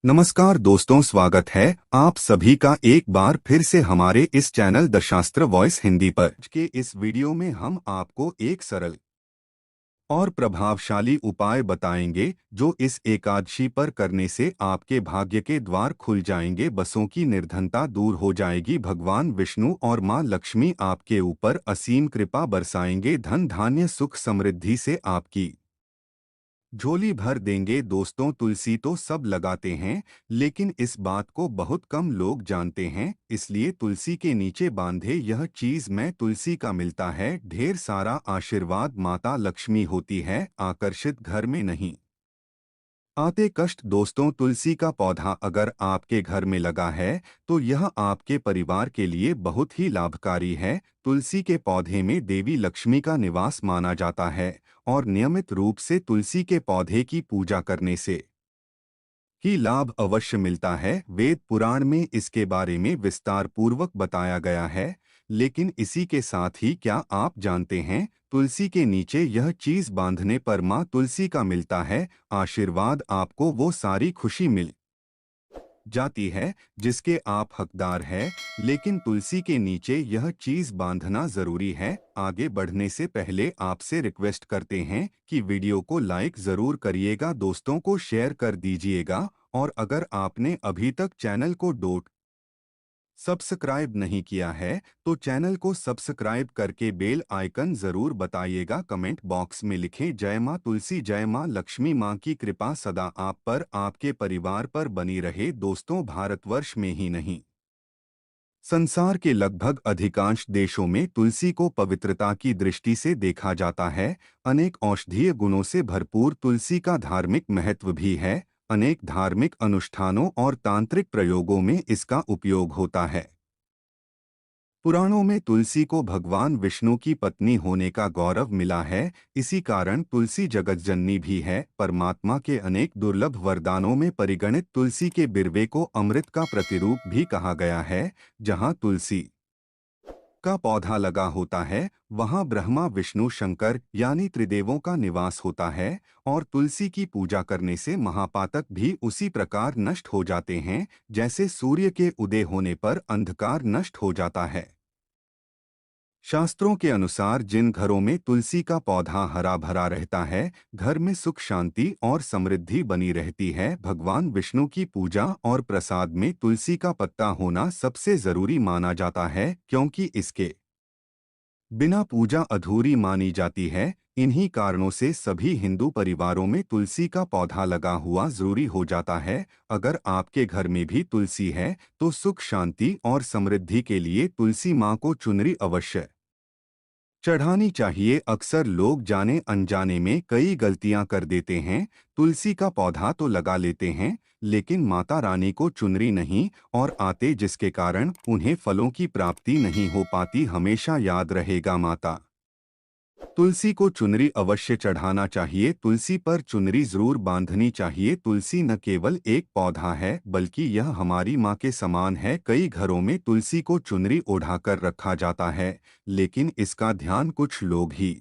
नमस्कार दोस्तों, स्वागत है आप सभी का एक बार फिर से हमारे इस चैनल द शास्त्र वॉइस हिंदी पर। आज के इस वीडियो में हम आपको एक सरल और प्रभावशाली उपाय बताएंगे जो इस एकादशी पर करने से आपके भाग्य के द्वार खुल जाएंगे, बसों की निर्धनता दूर हो जाएगी, भगवान विष्णु और मां लक्ष्मी आपके ऊपर असीम कृपा बरसाएंगे, धन धान्य सुख समृद्धि से आपकी झोली भर देंगे। दोस्तों, तुलसी तो सब लगाते हैं, लेकिन इस बात को बहुत कम लोग जानते हैं, इसलिए तुलसी के नीचे बांधे यह चीज मैं तुलसी का मिलता है, ढेर सारा आशीर्वाद माता लक्ष्मी होती है, आकर्षित घर में नहीं आते कष्ट। दोस्तों, तुलसी का पौधा अगर आपके घर में लगा है तो यह आपके परिवार के लिए बहुत ही लाभकारी है। तुलसी के पौधे में देवी लक्ष्मी का निवास माना जाता है और नियमित रूप से तुलसी के पौधे की पूजा करने से ही लाभ अवश्य मिलता है। वेद पुराण में इसके बारे में विस्तार पूर्वक बताया गया है, लेकिन इसी के साथ ही क्या आप जानते हैं तुलसी के नीचे यह चीज बांधने पर मां तुलसी का मिलता है आशीर्वाद, आपको वो सारी खुशी मिल जाती है जिसके आप हकदार हैं। लेकिन तुलसी के नीचे यह चीज बांधना जरूरी है। आगे बढ़ने से पहले आपसे रिक्वेस्ट करते हैं कि वीडियो को लाइक जरूर करिएगा, दोस्तों को शेयर कर दीजिएगा, और अगर आपने अभी तक चैनल को सब्सक्राइब नहीं किया है तो चैनल को सब्सक्राइब करके बेल आइकन जरूर बताइएगा। कमेंट बॉक्स में लिखें जय मां तुलसी, जय मां लक्ष्मी, मां की कृपा सदा आप पर आपके परिवार पर बनी रहे। दोस्तों, भारतवर्ष में ही नहीं, संसार के लगभग अधिकांश देशों में तुलसी को पवित्रता की दृष्टि से देखा जाता है। अनेक औषधीय गुणों से भरपूर तुलसी का धार्मिक महत्व भी है। अनेक धार्मिक अनुष्ठानों और तांत्रिक प्रयोगों में इसका उपयोग होता है। पुराणों में तुलसी को भगवान विष्णु की पत्नी होने का गौरव मिला है, इसी कारण तुलसी जगतजननी भी है। परमात्मा के अनेक दुर्लभ वरदानों में परिगणित तुलसी के बिरवे को अमृत का प्रतिरूप भी कहा गया है। जहाँ तुलसी का पौधा लगा होता है वहाँ ब्रह्मा विष्णु शंकर यानी त्रिदेवों का निवास होता है, और तुलसी की पूजा करने से महापातक भी उसी प्रकार नष्ट हो जाते हैं जैसे सूर्य के उदय होने पर अंधकार नष्ट हो जाता है। शास्त्रों के अनुसार जिन घरों में तुलसी का पौधा हरा भरा रहता है, घर में सुख शांति और समृद्धि बनी रहती है। भगवान विष्णु की पूजा और प्रसाद में तुलसी का पत्ता होना सबसे जरूरी माना जाता है, क्योंकि इसके बिना पूजा अधूरी मानी जाती है। इन्हीं कारणों से सभी हिंदू परिवारों में तुलसी का पौधा लगा हुआ जरूरी हो जाता है। अगर आपके घर में भी तुलसी है तो सुख शांति और समृद्धि के लिए तुलसी माँ को चुनरी अवश्य चढ़ानी चाहिए। अक्सर लोग जाने अनजाने में कई गलतियां कर देते हैं। तुलसी का पौधा तो लगा लेते हैं, लेकिन माता रानी को चुनरी नहीं और आते, जिसके कारण उन्हें फलों की प्राप्ति नहीं हो पाती। हमेशा याद रहेगा, माता तुलसी को चुनरी अवश्य चढ़ाना चाहिए। तुलसी पर चुनरी जरूर बांधनी चाहिए। तुलसी न केवल एक पौधा है बल्कि यह हमारी माँ के समान है। कई घरों में तुलसी को चुनरी ओढ़ाकर रखा जाता है, लेकिन इसका ध्यान कुछ लोग ही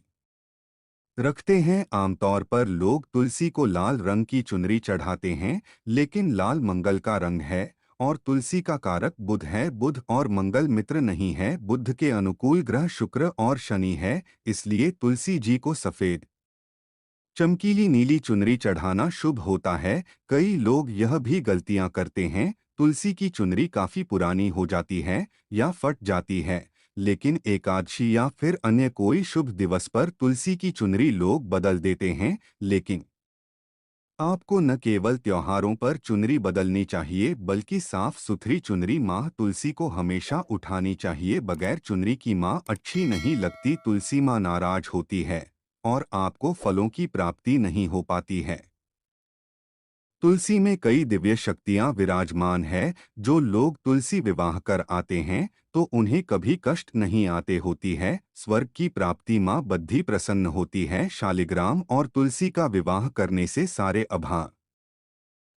रखते हैं। आमतौर पर लोग तुलसी को लाल रंग की चुनरी चढ़ाते हैं, लेकिन लाल मंगल का रंग है और तुलसी का कारक बुध है। बुध और मंगल मित्र नहीं है। बुध के अनुकूल ग्रह शुक्र और शनि है, इसलिए तुलसी जी को सफेद चमकीली नीली चुनरी चढ़ाना शुभ होता है। कई लोग यह भी गलतियां करते हैं, तुलसी की चुनरी काफी पुरानी हो जाती है या फट जाती है, लेकिन एकादशी या फिर अन्य कोई शुभ दिवस पर तुलसी की चुनरी लोग बदल देते हैं। लेकिन आपको न केवल त्योहारों पर चुनरी बदलनी चाहिए बल्कि साफ सुथरी चुनरी माँ तुलसी को हमेशा उठानी चाहिए। बगैर चुनरी की माँ अच्छी नहीं लगती, तुलसी माँ नाराज होती है और आपको फलों की प्राप्ति नहीं हो पाती है। तुलसी में कई दिव्य शक्तियां विराजमान है। जो लोग तुलसी विवाह कर आते हैं तो उन्हें कभी कष्ट नहीं आते होती है। स्वर्ग की प्राप्ति मां बद्धी प्रसन्न होती है। शालिग्राम और तुलसी का विवाह करने से सारे अभा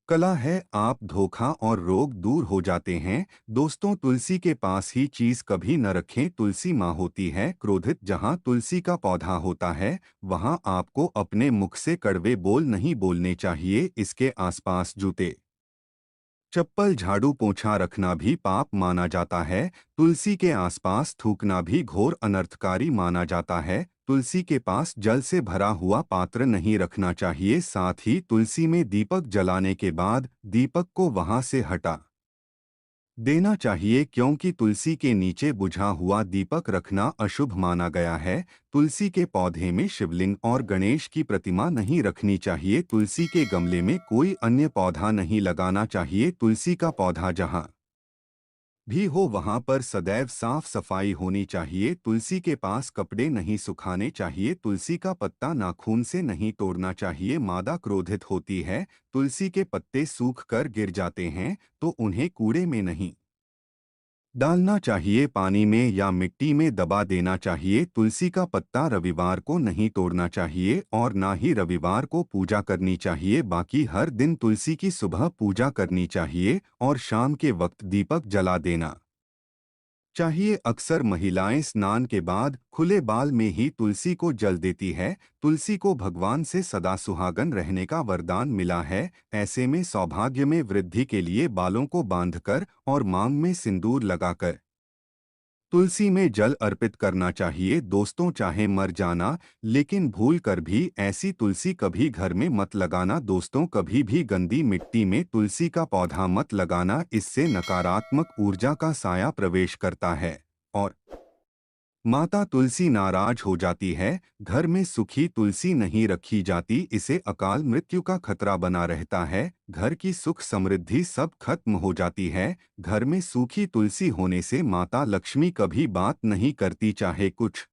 कला है आप धोखा और रोग दूर हो जाते हैं। दोस्तों, तुलसी के पास ही चीज कभी न रखें। तुलसी माँ होती है क्रोधित। जहाँ तुलसी का पौधा होता है वहाँ आपको अपने मुख से कड़वे बोल नहीं बोलने चाहिए। इसके आसपास जूते चप्पल झाड़ू पोंछा रखना भी पाप माना जाता है। तुलसी के आसपास थूकना भी घोर अनर्थकारी माना जाता है। तुलसी के पास जल से भरा हुआ पात्र नहीं रखना चाहिए। साथ ही तुलसी में दीपक जलाने के बाद दीपक को वहां से हटा देना चाहिए, क्योंकि तुलसी के नीचे बुझा हुआ दीपक रखना अशुभ माना गया है। तुलसी के पौधे में शिवलिंग और गणेश की प्रतिमा नहीं रखनी चाहिए। तुलसी के गमले में कोई अन्य पौधा नहीं लगाना चाहिए। तुलसी का पौधा जहाँ भी हो वहां पर सदैव साफ सफाई होनी चाहिए। तुलसी के पास कपड़े नहीं सुखाने चाहिए। तुलसी का पत्ता नाखून से नहीं तोड़ना चाहिए। मादा क्रोधित होती है। तुलसी के पत्ते सूख कर गिर जाते हैं तो उन्हें कूड़े में नहीं डालना चाहिए, पानी में या मिट्टी में दबा देना चाहिए। तुलसी का पत्ता रविवार को नहीं तोड़ना चाहिए और ना ही रविवार को पूजा करनी चाहिए। बाकी हर दिन तुलसी की सुबह पूजा करनी चाहिए और शाम के वक्त दीपक जला देना चाहिए। अक्सर महिलाएं स्नान के बाद खुले बाल में ही तुलसी को जल देती है। तुलसी को भगवान से सदा सुहागन रहने का वरदान मिला है। ऐसे में सौभाग्य में वृद्धि के लिए बालों को बांधकर और मांग में सिंदूर लगाकर तुलसी में जल अर्पित करना चाहिए। दोस्तों, चाहे मर जाना, लेकिन भूल कर भी ऐसी तुलसी कभी घर में मत लगाना। दोस्तों, कभी भी गंदी मिट्टी में तुलसी का पौधा मत लगाना। इससे नकारात्मक ऊर्जा का साया प्रवेश करता है और माता तुलसी नाराज हो जाती है। घर में सूखी तुलसी नहीं रखी जाती, इसे अकाल मृत्यु का खतरा बना रहता है। घर की सुख समृद्धि सब खत्म हो जाती है। घर में सूखी तुलसी होने से माता लक्ष्मी कभी बात नहीं करती, चाहे कुछ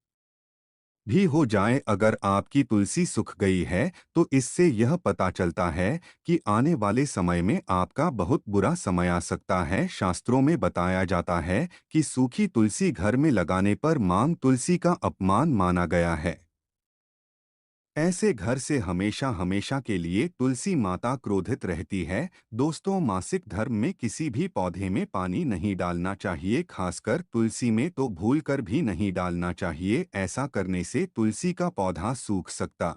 भी हो जाए। अगर आपकी तुलसी सूख गई है तो इससे यह पता चलता है कि आने वाले समय में आपका बहुत बुरा समय आ सकता है। शास्त्रों में बताया जाता है कि सूखी तुलसी घर में लगाने पर मां तुलसी का अपमान माना गया है। ऐसे घर से हमेशा हमेशा के लिए तुलसी माता क्रोधित रहती है। दोस्तों, मासिक धर्म में किसी भी पौधे में पानी नहीं डालना चाहिए, खासकर तुलसी में तो भूलकर भी नहीं डालना चाहिए। ऐसा करने से तुलसी का पौधा सूख सकता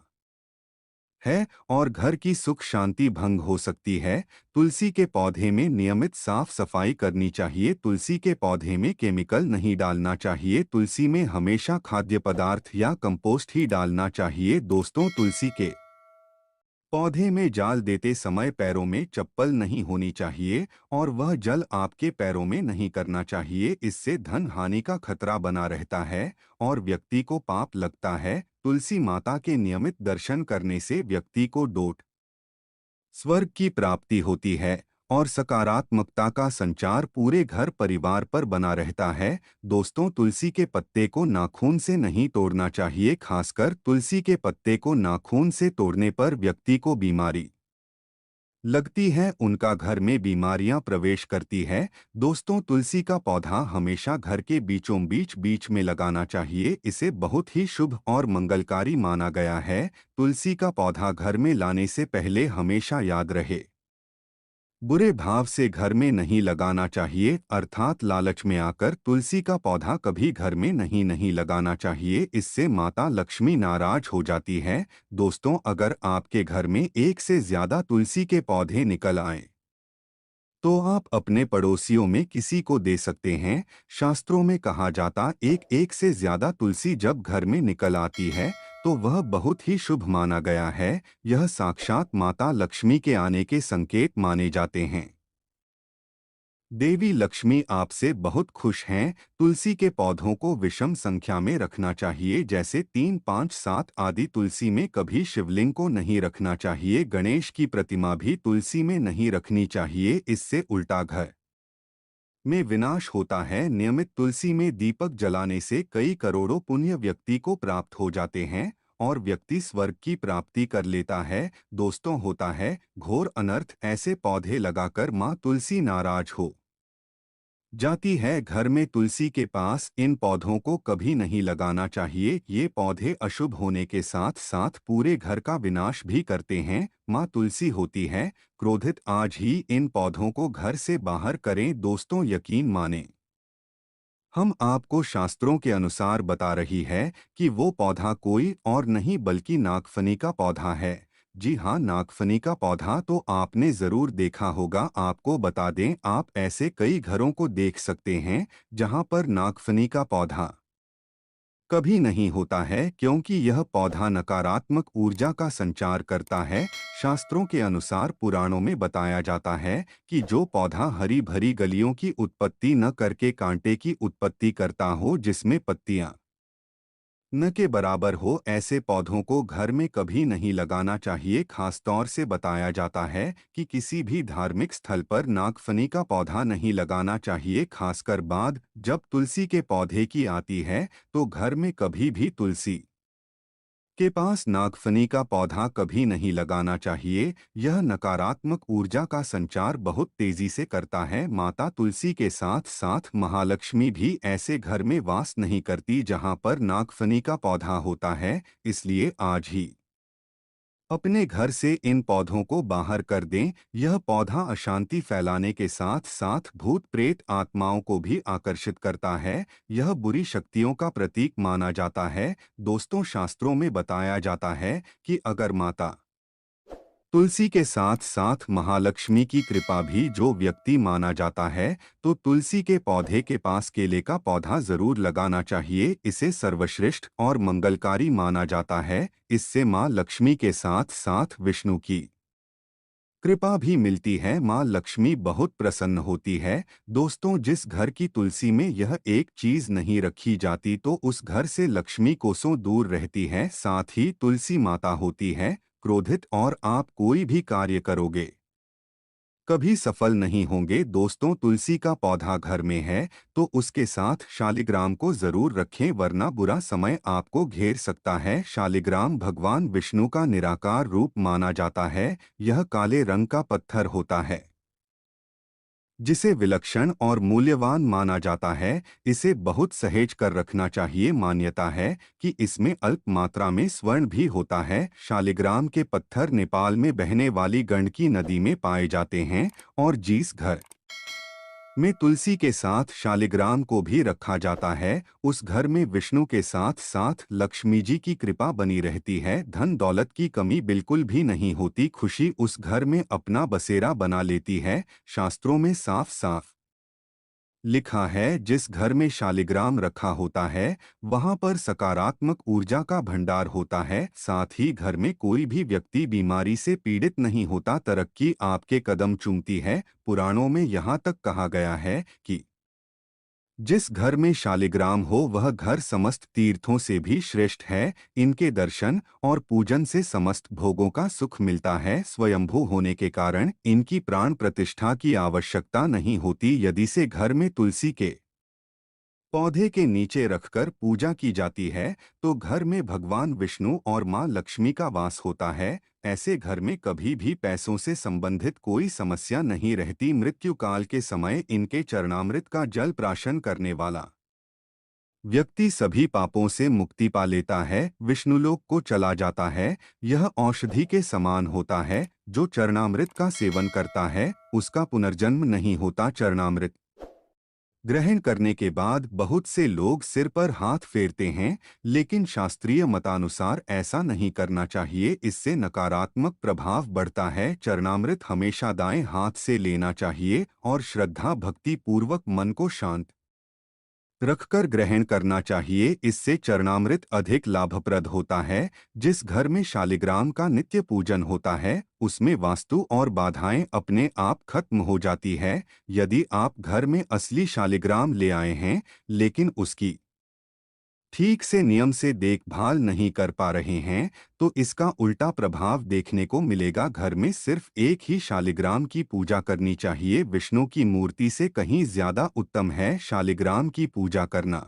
है और घर की सुख शांति भंग हो सकती है। तुलसी के पौधे में नियमित साफ सफाई करनी चाहिए। तुलसी के पौधे में केमिकल नहीं डालना चाहिए। तुलसी में हमेशा खाद्य पदार्थ या कंपोस्ट ही डालना चाहिए। दोस्तों, तुलसी के पौधे में जाल देते समय पैरों में चप्पल नहीं होनी चाहिए और वह जल आपके पैरों में नहीं करना चाहिए। इससे धन हानि का खतरा बना रहता है और व्यक्ति को पाप लगता है। तुलसी माता के नियमित दर्शन करने से व्यक्ति को डोट स्वर्ग की प्राप्ति होती है और सकारात्मकता का संचार पूरे घर परिवार पर बना रहता है। दोस्तों, तुलसी के पत्ते को नाखून से नहीं तोड़ना चाहिए। खासकर तुलसी के पत्ते को नाखून से तोड़ने पर व्यक्ति को बीमारी लगती है, उनका घर में बीमारियां प्रवेश करती है। दोस्तों, तुलसी का पौधा हमेशा घर के बीचों बीच बीच में लगाना चाहिए। इसे बहुत ही शुभ और मंगलकारी माना गया है। तुलसी का पौधा घर में लाने से पहले हमेशा याद रहे, बुरे भाव से घर में नहीं लगाना चाहिए, अर्थात लालच में आकर तुलसी का पौधा कभी घर में नहीं नहीं लगाना चाहिए। इससे माता लक्ष्मी नाराज हो जाती है। दोस्तों, अगर आपके घर में एक से ज्यादा तुलसी के पौधे निकल आए तो आप अपने पड़ोसियों में किसी को दे सकते हैं। शास्त्रों में कहा जाता, एक एक से ज्यादा तुलसी जब घर में निकल आती है तो वह बहुत ही शुभ माना गया है। यह साक्षात माता लक्ष्मी के आने के संकेत माने जाते हैं। देवी लक्ष्मी आपसे बहुत खुश हैं। तुलसी के पौधों को विषम संख्या में रखना चाहिए, जैसे 3, 5, 7 आदि। तुलसी में कभी शिवलिंग को नहीं रखना चाहिए। गणेश की प्रतिमा भी तुलसी में नहीं रखनी चाहिए, इससे उल्टा घर में विनाश होता है। नियमित तुलसी में दीपक जलाने से कई करोड़ों पुण्य व्यक्ति को प्राप्त हो जाते हैं और व्यक्ति स्वर्ग की प्राप्ति कर लेता है। दोस्तों, होता है घोर अनर्थ, ऐसे पौधे लगाकर माँ तुलसी नाराज हो जाती है। घर में तुलसी के पास इन पौधों को कभी नहीं लगाना चाहिए। ये पौधे अशुभ होने के साथ साथ पूरे घर का विनाश भी करते हैं। माँ तुलसी होती है क्रोधित, आज ही इन पौधों को घर से बाहर करें। दोस्तों, यकीन माने, हम आपको शास्त्रों के अनुसार बता रही है कि वो पौधा कोई और नहीं बल्कि नागफनी का पौधा है। जी हाँ, नागफनी का पौधा तो आपने ज़रूर देखा होगा। आपको बता दें, आप ऐसे कई घरों को देख सकते हैं जहाँ पर नागफनी का पौधा कभी नहीं होता है, क्योंकि यह पौधा नकारात्मक ऊर्जा का संचार करता है। शास्त्रों के अनुसार पुराणों में बताया जाता है कि जो पौधा हरी भरी गलियों की उत्पत्ति न करके कांटे की उत्पत्ति करता हो, जिसमें पत्तियां न के बराबर हो, ऐसे पौधों को घर में कभी नहीं लगाना चाहिए। खासतौर से बताया जाता है कि किसी भी धार्मिक स्थल पर नागफनी का पौधा नहीं लगाना चाहिए। खासकर बाद जब तुलसी के पौधे की आती है, तो घर में कभी भी तुलसी के पास नागफनी का पौधा कभी नहीं लगाना चाहिए। यह नकारात्मक ऊर्जा का संचार बहुत तेजी से करता है। माता तुलसी के साथ साथ महालक्ष्मी भी ऐसे घर में वास नहीं करती जहां पर नागफनी का पौधा होता है। इसलिए आज ही अपने घर से इन पौधों को बाहर कर दें। यह पौधा अशांति फैलाने के साथ साथ भूत प्रेत आत्माओं को भी आकर्षित करता है। यह बुरी शक्तियों का प्रतीक माना जाता है। दोस्तों, शास्त्रों में बताया जाता है कि अगर माता तुलसी के साथ साथ महालक्ष्मी की कृपा भी जो व्यक्ति माना जाता है, तो तुलसी के पौधे के पास केले का पौधा जरूर लगाना चाहिए। इसे सर्वश्रेष्ठ और मंगलकारी माना जाता है। इससे माँ लक्ष्मी के साथ साथ विष्णु की कृपा भी मिलती है। माँ लक्ष्मी बहुत प्रसन्न होती है। दोस्तों, जिस घर की तुलसी में यह एक चीज नहीं रखी जाती, तो उस घर से लक्ष्मी कोसों दूर रहती है। साथ ही तुलसी माता होती है क्रोधित, और आप कोई भी कार्य करोगे कभी सफल नहीं होंगे। दोस्तों, तुलसी का पौधा घर में है तो उसके साथ शालिग्राम को जरूर रखें, वरना बुरा समय आपको घेर सकता है। शालिग्राम भगवान विष्णु का निराकार रूप माना जाता है। यह काले रंग का पत्थर होता है जिसे विलक्षण और मूल्यवान माना जाता है। इसे बहुत सहेज कर रखना चाहिए। मान्यता है कि इसमें अल्प मात्रा में स्वर्ण भी होता है। शालिग्राम के पत्थर नेपाल में बहने वाली गंडकी नदी में पाए जाते हैं, और जिस घर में तुलसी के साथ शालिग्राम को भी रखा जाता है, उस घर में विष्णु के साथ साथ लक्ष्मी जी की कृपा बनी रहती है। धन दौलत की कमी बिल्कुल भी नहीं होती। खुशी उस घर में अपना बसेरा बना लेती है। शास्त्रों में साफ साफ लिखा है, जिस घर में शालिग्राम रखा होता है वहां पर सकारात्मक ऊर्जा का भंडार होता है। साथ ही घर में कोई भी व्यक्ति बीमारी से पीड़ित नहीं होता। तरक्की आपके कदम चूमती है। पुराणों में यहाँ तक कहा गया है कि जिस घर में शालिग्राम हो वह घर समस्त तीर्थों से भी श्रेष्ठ है। इनके दर्शन और पूजन से समस्त भोगों का सुख मिलता है। स्वयंभू होने के कारण इनकी प्राण प्रतिष्ठा की आवश्यकता नहीं होती। यदि से घर में तुलसी के पौधे के नीचे रखकर पूजा की जाती है, तो घर में भगवान विष्णु और मां लक्ष्मी का वास होता है। ऐसे घर में कभी भी पैसों से संबंधित कोई समस्या नहीं रहती। मृत्यु काल के समय इनके चरणामृत का जल प्राशन करने वाला व्यक्ति सभी पापों से मुक्ति पा लेता है, विष्णुलोक को चला जाता है। यह औषधि के समान होता है। जो चरणामृत का सेवन करता है उसका पुनर्जन्म नहीं होता। चरणामृत ग्रहण करने के बाद बहुत से लोग सिर पर हाथ फेरते हैं, लेकिन शास्त्रीय मतानुसार ऐसा नहीं करना चाहिए। इससे नकारात्मक प्रभाव बढ़ता है। चरणामृत हमेशा दाएं हाथ से लेना चाहिए और श्रद्धा भक्ति पूर्वक मन को शांत रखकर ग्रहण करना चाहिए। इससे चरणामृत अधिक लाभप्रद होता है। जिस घर में शालिग्राम का नित्य पूजन होता है उसमें वास्तु और बाधाएं अपने आप खत्म हो जाती है। यदि आप घर में असली शालिग्राम ले आए हैं लेकिन उसकी ठीक से नियम से देखभाल नहीं कर पा रहे हैं, तो इसका उल्टा प्रभाव देखने को मिलेगा। घर में सिर्फ एक ही शालिग्राम की पूजा करनी चाहिए। विष्णु की मूर्ति से कहीं ज्यादा उत्तम है शालिग्राम की पूजा करना।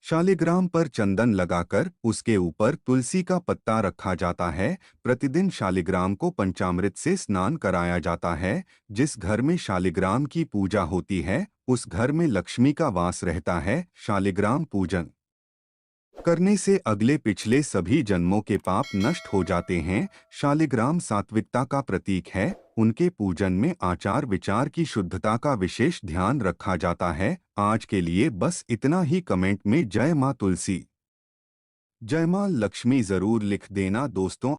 शालिग्राम पर चंदन लगाकर उसके ऊपर तुलसी का पत्ता रखा जाता है। प्रतिदिन शालिग्राम को पंचामृत से स्नान कराया जाता है। जिस घर में शालिग्राम की पूजा होती है उस घर में लक्ष्मी का वास रहता है। शालिग्राम पूजन करने से अगले पिछले सभी जन्मों के पाप नष्ट हो जाते हैं। शालिग्राम सात्विकता का प्रतीक है। उनके पूजन में आचार विचार की शुद्धता का विशेष ध्यान रखा जाता है। आज के लिए बस इतना ही। कमेंट में जय मां तुलसी, जय मां लक्ष्मी जरूर लिख देना। दोस्तों,